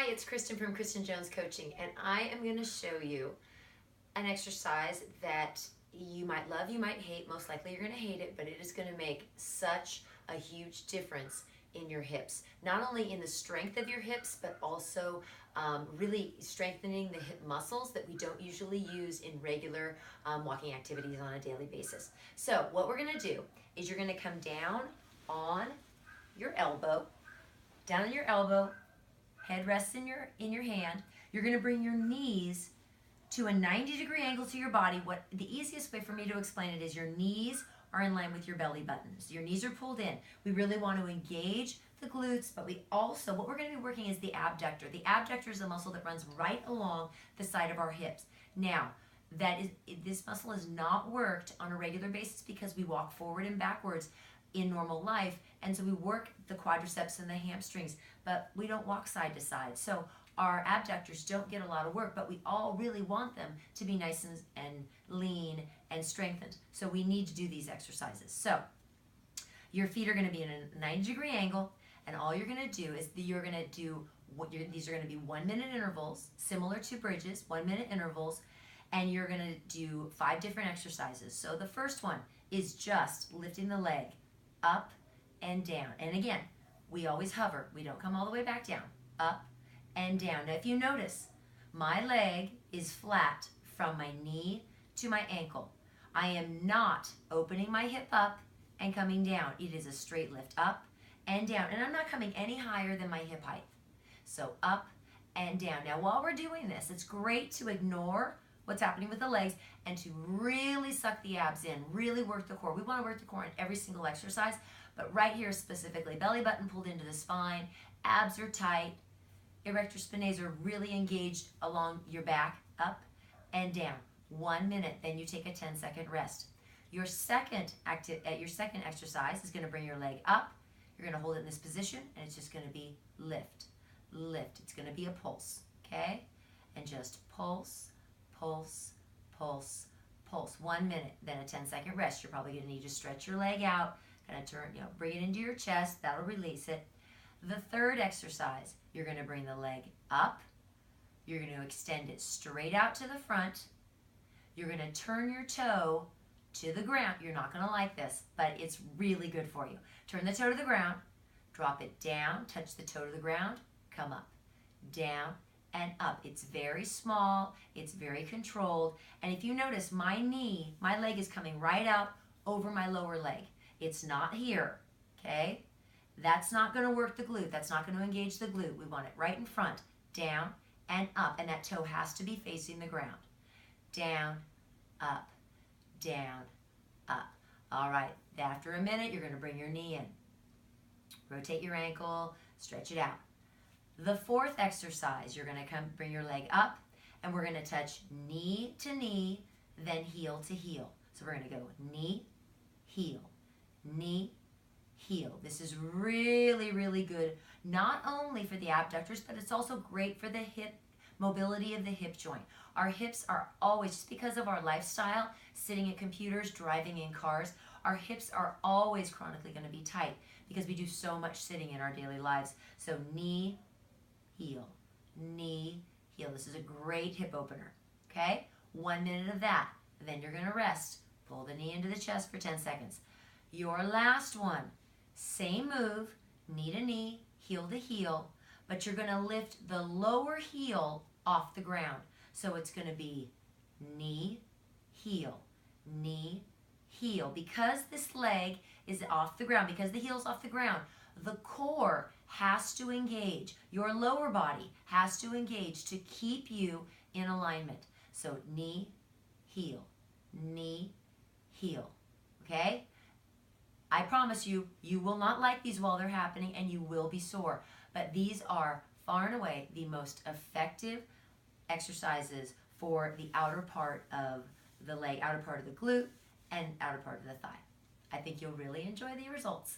it's Kristen from Kristen Jones Coaching, and I am going to show you an exercise that you might love, you might hate. Most likely you're going to hate it, but it is going to make such a huge difference in your hips. Not only in the strength of your hips, but also really strengthening the hip muscles that we don't usually use in regular walking activities on a daily basis. So what we're going to do is you're going to come down on your elbow, head rests in your hand. You're going to bring your knees to a 90-degree angle to your body. What the easiest way for me to explain it is your knees are in line with your belly buttons. Your knees are pulled in. We really want to engage the glutes, but we also, what we're going to be working is the abductor. The abductor is a muscle that runs right along the side of our hips. Now, this muscle is not worked on a regular basis because we walk forward and backwards in normal life, and so we work the quadriceps and the hamstrings, but we don't walk side to side. So our abductors don't get a lot of work, but we all really want them to be nice and lean and strengthened. So we need to do these exercises. So your feet are going to be in a 90-degree angle, and all you're going to do is these are going to be 1-minute intervals, similar to bridges, 1-minute intervals, and you're going to do 5 different exercises. So the first one is just lifting the leg up and down. And again, we always hover. We don't come all the way back down. Up and down. Now, if you notice, my leg is flat from my knee to my ankle. I am not opening my hip up and coming down. It is a straight lift up and down. And I'm not coming any higher than my hip height. So up and down. Now, while we're doing this, it's great to ignore what's happening with the legs and to really suck the abs in, really work the core. We want to work the core in every single exercise, but right here specifically, belly button pulled into the spine, abs are tight, erector spinae are really engaged along your back, up and down. 1 minute, then you take a 10-second rest. Your second exercise is going to bring your leg up. You're going to hold it in this position, and it's just going to be lift, lift. It's going to be a pulse, okay? And just pulse, pulse, pulse, pulse. 1 minute, then a 10-second rest. You're probably going to need to stretch your leg out, kind of turn, bring it into your chest. That'll release it. The third exercise, you're going to bring the leg up. You're going to extend it straight out to the front. You're going to turn your toe to the ground. You're not going to like this, but it's really good for you. Turn the toe to the ground, drop it down, touch the toe to the ground, come up, down, and up. It's very small, it's very controlled, and if you notice, my leg is coming right out over my lower leg. It's not here, okay? That's not going to work the glute. That's not going to engage the glute. We want it right in front, down, and up, and that toe has to be facing the ground. Down, up, down, up. All right, after a minute, you're going to bring your knee in. Rotate your ankle, stretch it out. The fourth exercise, you're going to bring your leg up, and we're going to touch knee to knee, then heel to heel. So we're going to go knee, heel, knee, heel. This is really, really good, not only for the abductors, but it's also great for the hip mobility of the hip joint. Our hips are always, just because of our lifestyle, sitting at computers, driving in cars, our hips are always chronically going to be tight because we do so much sitting in our daily lives. So knee, heel, knee, heel. This is a great hip opener, okay? 1 minute of that. Then you're going to rest. Pull the knee into the chest for 10 seconds. Your last one, same move, knee to knee, heel to heel, but you're going to lift the lower heel off the ground. So it's going to be knee, heel, knee, heel. Because this leg is off the ground, because the heel's off the ground, the core has to engage. Your lower body has to engage to keep you in alignment. So knee, heel, okay? I promise you, you will not like these while they're happening and you will be sore. But these are far and away the most effective exercises for the outer part of the leg, outer part of the glute, and outer part of the thigh. I think you'll really enjoy the results.